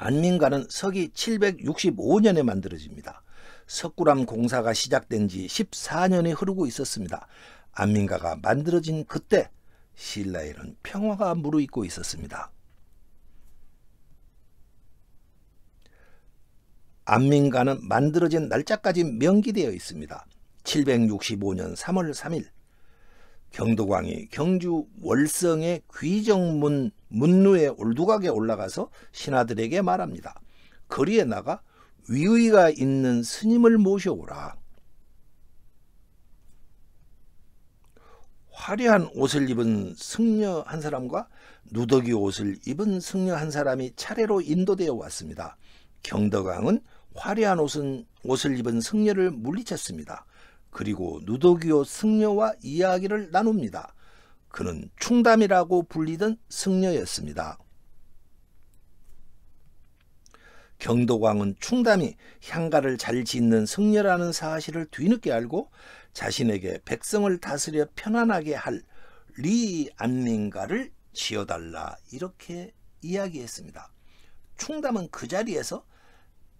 안민가는 서기 765년에 만들어집니다. 석굴암 공사가 시작된 지 14년이 흐르고 있었습니다. 안민가가 만들어진 그때 신라에는 평화가 무르익고 있었습니다. 안민가는 만들어진 날짜까지 명기되어 있습니다. 765년 3월 3일 경도광이 경주 월성의 귀정문 문루의 올두각에 올라가서 신하들에게 말합니다. 거리에 나가 위의가 있는 스님을 모셔오라. 화려한 옷을 입은 승려 한 사람과 누더기 옷을 입은 승려 한 사람이 차례로 인도되어 왔습니다. 경덕왕은 화려한 옷을 입은 승려를 물리쳤습니다. 그리고 누더기 옷 승려와 이야기를 나눕니다. 그는 충담이라고 불리던 승려였습니다. 경덕왕은 충담이 향가를 잘 짓는 승려라는 사실을 뒤늦게 알고 자신에게 백성을 다스려 편안하게 할 리안민가를 지어달라 이렇게 이야기했습니다. 충담은 그 자리에서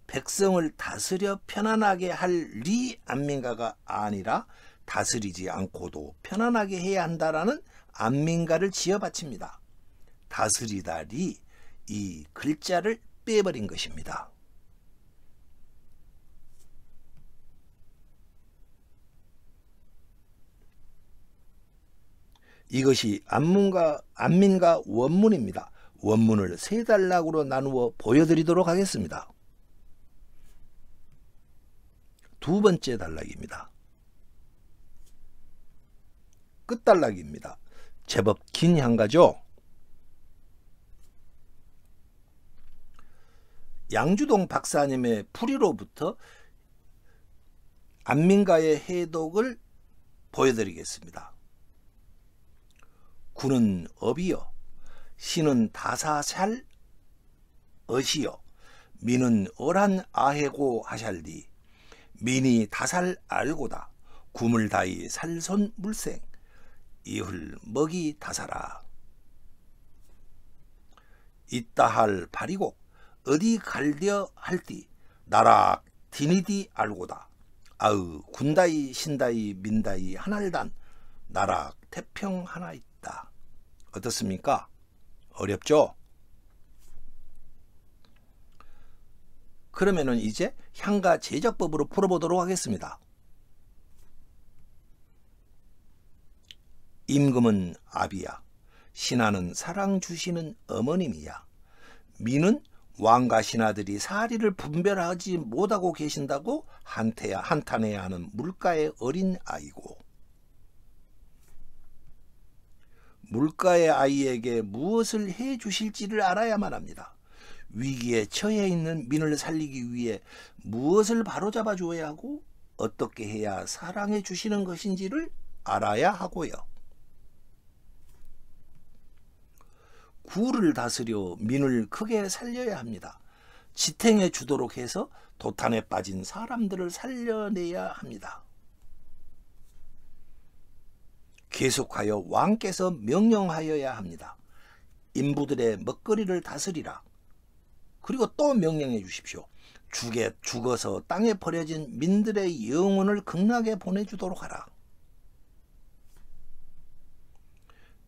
백성을 다스려 편안하게 할 리안민가가 아니라 다스리지 않고도 편안하게 해야 한다라는 안민가를 지어 바칩니다. 다스리다 리, 이 글자를 빼버린 것입니다. 이것이 안민가 원문입니다. 원문을 세 단락으로 나누어 보여드리도록 하겠습니다. 두 번째 단락입니다. 끝단락입니다. 제법 긴 향가죠. 양주동 박사님의 풀이로부터 안민가의 해독을 보여드리겠습니다. 구는 업이요, 시는 다사살 어시요, 미는 어란 아해고 하샬리, 민이 다살 알고다, 구물다이 살손 물생, 이흘 먹이 다사라. 이따할 바리곡 어디 갈려 할띠 나락 디니디 알고다, 아으 군다이 신다이 민다이 하날단 나락 태평 하나 있다. 어떻습니까? 어렵죠? 그러면은 이제 향가 제작법으로 풀어보도록 하겠습니다. 임금은 아비야, 신하는 사랑 주시는 어머님이야, 미는 왕과 신하들이 사리를 분별하지 못하고 계신다고 한탄해야 하는 물가의 어린 아이고, 물가의 아이에게 무엇을 해 주실지를 알아야만 합니다. 위기에 처해 있는 민을 살리기 위해 무엇을 바로잡아 줘야 하고 어떻게 해야 사랑해 주시는 것인지를 알아야 하고요. 구를 다스려 민을 크게 살려야 합니다. 지탱해 주도록 해서 도탄에 빠진 사람들을 살려내야 합니다. 계속하여 왕께서 명령하여야 합니다. 인부들의 먹거리를 다스리라. 그리고 또 명령해 주십시오. 죽어서 땅에 버려진 민들의 영혼을 극락에 보내주도록 하라.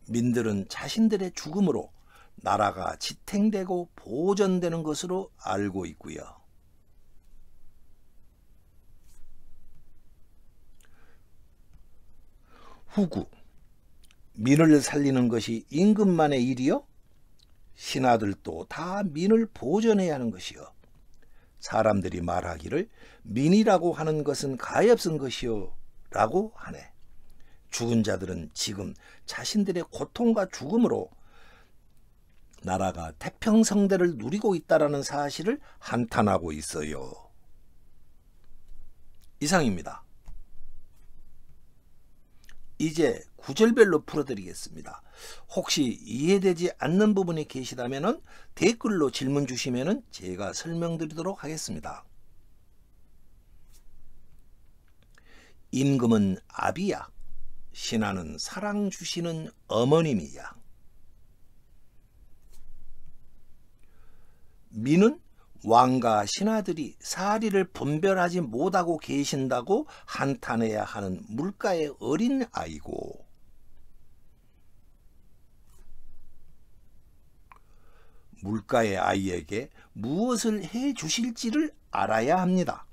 민들은 자신들의 죽음으로 나라가 지탱되고 보존되는 것으로 알고 있고요. 후구, 민을 살리는 것이 임금만의 일이요? 신하들도 다 민을 보존해야 하는 것이요. 사람들이 말하기를 민이라고 하는 것은 가엾은 것이요 라고 하네. 죽은 자들은 지금 자신들의 고통과 죽음으로 나라가 태평성대를 누리고 있다는 사실을 한탄하고 있어요. 이상입니다. 이제 구절별로 풀어드리겠습니다. 혹시 이해되지 않는 부분이 계시다면 댓글로 질문 주시면 제가 설명드리도록 하겠습니다. 임금은 아비야, 신하는 사랑 주시는 어머님이야. 민은 왕과 신하들이 사리를 분별하지 못하고 계신다고 한탄해야 하는 물가의 어린 아이고, 물가의 아이에게 무엇을 해 주실지를 알아야 합니다.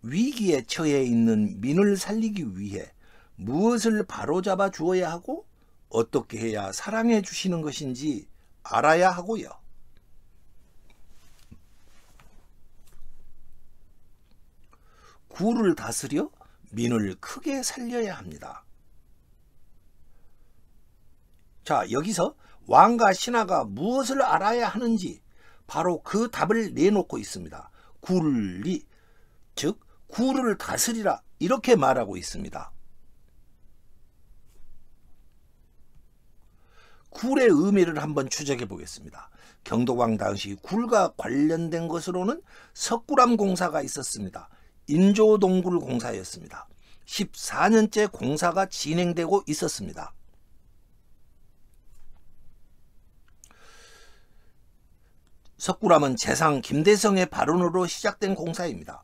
위기에 처해 있는 민을 살리기 위해 무엇을 바로잡아 주어야 하고 어떻게 해야 사랑해 주시는 것인지 알아야 하고요. 구를 다스려 민을 크게 살려야 합니다. 자, 여기서 왕과 신하가 무엇을 알아야 하는지 바로 그 답을 내놓고 있습니다. 굴리, 즉 구를 다스리라, 이렇게 말하고 있습니다. 굴의 의미를 한번 추적해 보겠습니다. 경덕왕 당시 굴과 관련된 것으로는 석굴암 공사가 있었습니다. 인조동굴 공사였습니다. 14년째 공사가 진행되고 있었습니다. 석굴암은 재상 김대성의 발언으로 시작된 공사입니다.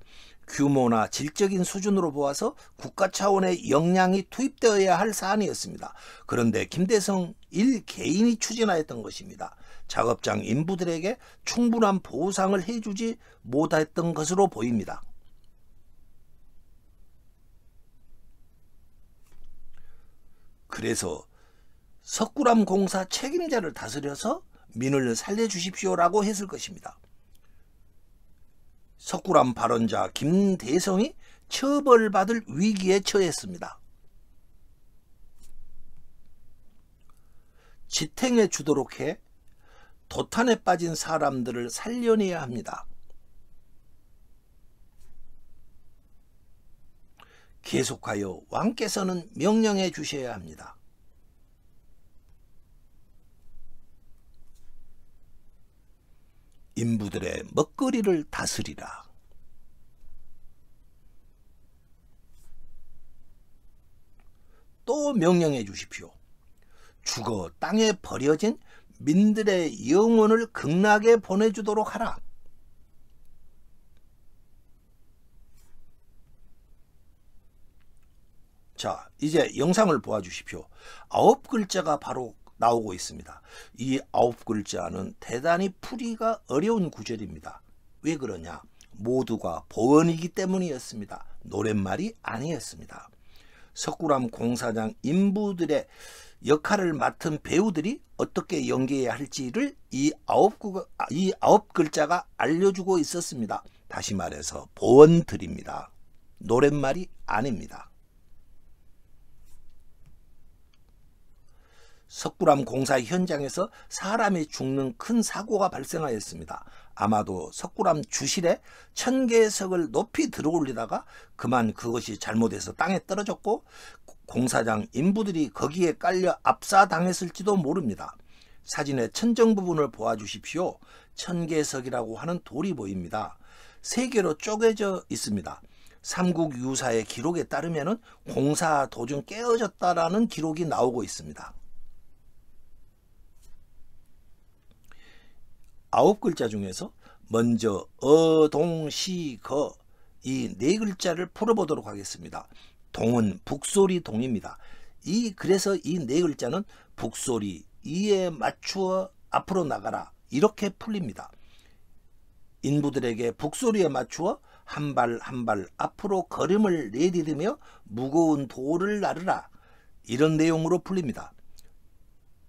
규모나 질적인 수준으로 보아서 국가 차원의 역량이 투입되어야 할 사안이었습니다. 그런데 김대성 1개인이 추진하였던 것입니다. 작업장 인부들에게 충분한 보상을 해주지 못했던 것으로 보입니다. 그래서 석굴암 공사 책임자를 다스려서 민을 살려주십시오라고 했을 것입니다. 석굴암 발원자 김대성이 처벌받을 위기에 처했습니다. 지탱해 주도록 해 도탄에 빠진 사람들을 살려내야 합니다. 계속하여 왕께서는 명령해 주셔야 합니다. 인부들의 먹거리를 다스리라. 또 명령해 주십시오. 죽어 땅에 버려진 민들의 영혼을 극락에 보내주도록 하라. 자, 이제 영상을 보아주십시오. 9글자가 바로 나오고 있습니다. 이 9글자는 대단히 풀이가 어려운 구절입니다. 왜 그러냐? 모두가 보원이기 때문이었습니다. 노랫말이 아니었습니다. 석굴암 공사장 인부들의 역할을 맡은 배우들이 어떻게 연기해야 할지를 이 9글자가 알려주고 있었습니다. 다시 말해서 보원들입니다. 노랫말이 아닙니다. 석굴암 공사 현장에서 사람이 죽는 큰 사고가 발생하였습니다. 아마도 석굴암 주실에 1000개의 석을 높이 들어올리다가 그만 그것이 잘못해서 땅에 떨어졌고 공사장 인부들이 거기에 깔려 압사당했을지도 모릅니다. 사진의 천정 부분을 보아주십시오. 1000개석이라고 하는 돌이 보입니다. 3개로 쪼개져 있습니다. 삼국유사의 기록에 따르면 공사 도중 깨어졌다라는 기록이 나오고 있습니다. 9글자 중에서 먼저 어동시거 이 4글자를 풀어보도록 하겠습니다. 동은 북소리 동입니다. 그래서 이 4글자는 북소리 이에 맞추어 앞으로 나가라 이렇게 풀립니다. 인부들에게 북소리에 맞추어 한 발 한 발 앞으로 걸음을 내디디며 무거운 돌을 나르라 이런 내용으로 풀립니다.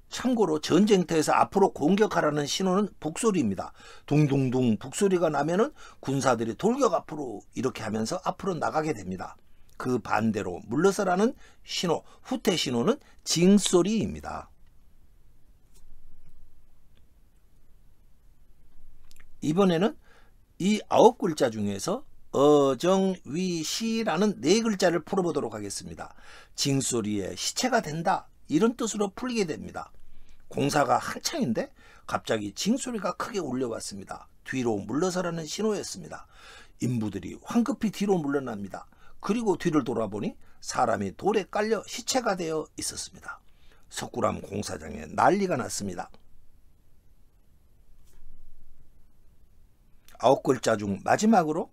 참고로 전쟁터에서 앞으로 공격하라는 신호는 북소리입니다. 둥둥둥 북소리가 나면은 군사들이 돌격 앞으로 이렇게 하면서 앞으로 나가게 됩니다. 그 반대로 물러서라는 신호, 후퇴 신호는 징소리입니다. 이번에는 이 9글자 중에서 어정위시라는 4글자를 풀어보도록 하겠습니다. 징소리에 시체가 된다 이런 뜻으로 풀리게 됩니다. 공사가 한창인데 갑자기 징소리가 크게 울려왔습니다. 뒤로 물러서라는 신호였습니다. 인부들이 황급히 뒤로 물러납니다. 그리고 뒤를 돌아보니 사람이 돌에 깔려 시체가 되어 있었습니다. 석굴암 공사장에 난리가 났습니다. 9글자 중 마지막으로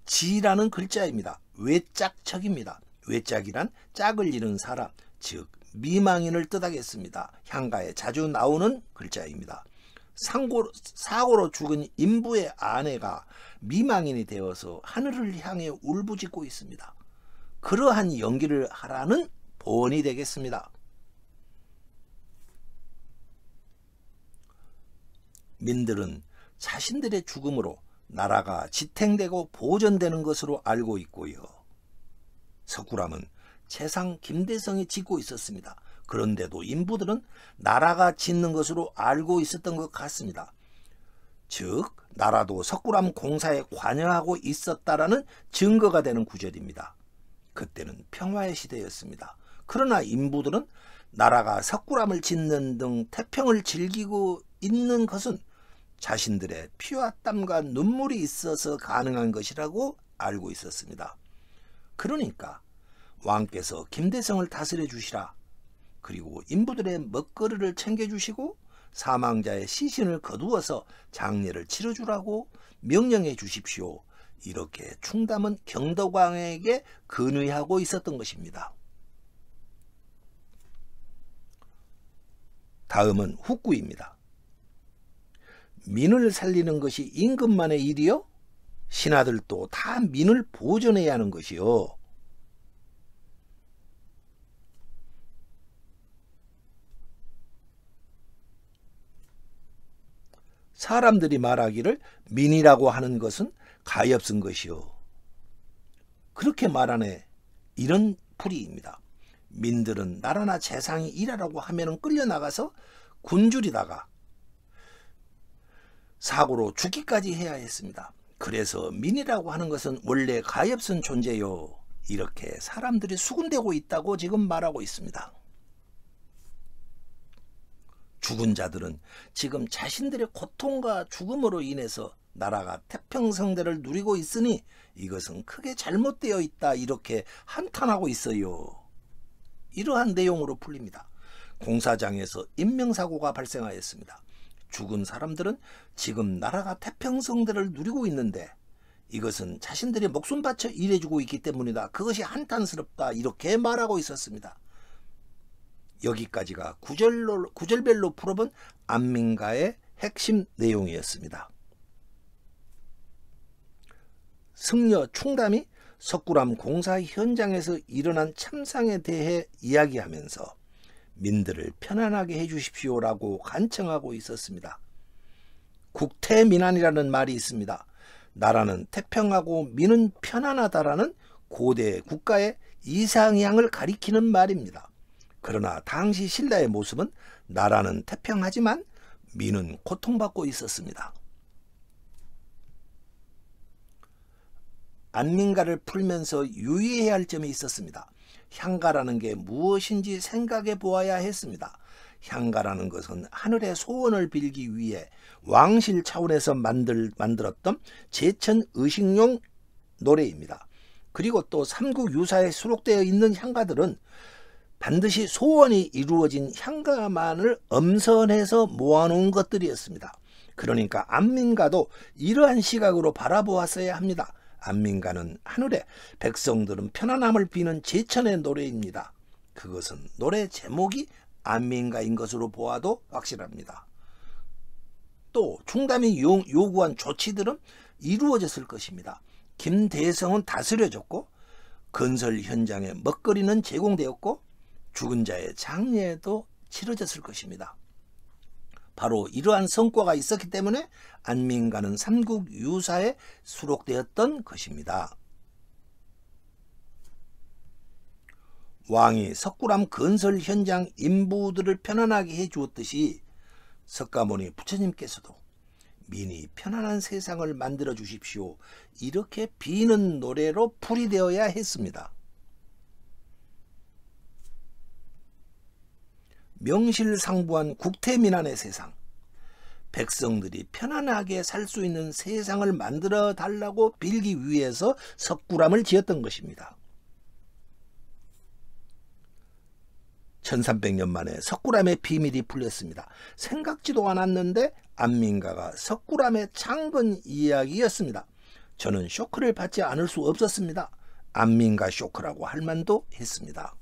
지라는 글자입니다. 외짝척입니다. 외짝이란 짝을 잃은 사람, 즉 미망인을 뜻하겠습니다. 향가에 자주 나오는 글자입니다. 사고로 죽은 인부의 아내가 미망인이 되어서 하늘을 향해 울부짖고 있습니다. 그러한 연기를 하라는 본이 되겠습니다. 민들은 자신들의 죽음으로 나라가 지탱되고 보존되는 것으로 알고 있고요. 석굴암은 재상 김대성이 짓고 있었습니다. 그런데도 인부들은 나라가 짓는 것으로 알고 있었던 것 같습니다. 즉 나라도 석굴암 공사에 관여하고 있었다라는 증거가 되는 구절입니다. 그때는 평화의 시대였습니다. 그러나 인부들은 나라가 석굴암을 짓는 등 태평을 즐기고 있는 것은 자신들의 피와 땀과 눈물이 있어서 가능한 것이라고 알고 있었습니다. 그러니까 왕께서 김대성을 다스려 주시라. 그리고 인부들의 먹거리를 챙겨주시고 사망자의 시신을 거두어서 장례를 치러주라고 명령해 주십시오. 이렇게 충담은 경덕왕에게 건의하고 있었던 것입니다. 다음은 후구입니다. 민을 살리는 것이 임금만의 일이요? 신하들도 다 민을 보존해야 하는 것이요. 사람들이 말하기를 민이라고 하는 것은 가엾은 것이요. 그렇게 말하네. 이런 풀이입니다. 민들은 나라나 재상이 일하라고 하면 끌려나가서 굶주리다가 사고로 죽기까지 해야 했습니다. 그래서 민이라고 하는 것은 원래 가엾은 존재요. 이렇게 사람들이 수군되고 있다고 지금 말하고 있습니다. 죽은 자들은 지금 자신들의 고통과 죽음으로 인해서 나라가 태평성대를 누리고 있으니 이것은 크게 잘못되어 있다. 이렇게 한탄하고 있어요. 이러한 내용으로 풀립니다. 공사장에서 인명사고가 발생하였습니다. 죽은 사람들은 지금 나라가 태평성대를 누리고 있는데 이것은 자신들이 목숨 바쳐 일해주고 있기 때문이다. 그것이 한탄스럽다. 이렇게 말하고 있었습니다. 여기까지가 구절별로 풀어본 안민가의 핵심 내용이었습니다. 승려 충담이 석굴암 공사 현장에서 일어난 참상에 대해 이야기하면서 민들을 편안하게 해주십시오라고 간청하고 있었습니다. 국태민안이라는 말이 있습니다. 나라는 태평하고 민은 편안하다라는 고대 국가의 이상향을 가리키는 말입니다. 그러나 당시 신라의 모습은 나라는 태평하지만 민은 고통받고 있었습니다. 안민가를 풀면서 유의해야 할 점이 있었습니다. 향가라는 게 무엇인지 생각해 보아야 했습니다. 향가라는 것은 하늘의 소원을 빌기 위해 왕실 차원에서 만들었던 제천 의식용 노래입니다. 그리고 또 삼국유사에 수록되어 있는 향가들은 반드시 소원이 이루어진 향가만을 엄선해서 모아놓은 것들이었습니다. 그러니까 안민가도 이러한 시각으로 바라보았어야 합니다. 안민가는 하늘에 백성들은 편안함을 비는 제천의 노래입니다. 그것은 노래 제목이 안민가인 것으로 보아도 확실합니다. 또 충담이 요구한 조치들은 이루어졌을 것입니다. 김대성은 다스려졌고 건설 현장에 먹거리는 제공되었고 죽은 자의 장례도 치러졌을 것입니다. 바로 이러한 성과가 있었기 때문에 안민가는 삼국유사에 수록되었던 것입니다. 왕이 석굴암 건설 현장 인부들을 편안하게 해주었듯이 석가모니 부처님께서도 민이 편안한 세상을 만들어 주십시오. 이렇게 비는 노래로 풀이되어야 했습니다. 명실상부한 국태민안의 세상, 백성들이 편안하게 살 수 있는 세상을 만들어 달라고 빌기 위해서 석굴암을 지었던 것입니다. 1300년 만에 석굴암의 비밀이 풀렸습니다. 생각지도 않았는데 안민가가 석굴암의 창건 이야기였습니다. 저는 쇼크를 받지 않을 수 없었습니다. 안민가 쇼크라고 할 만도 했습니다.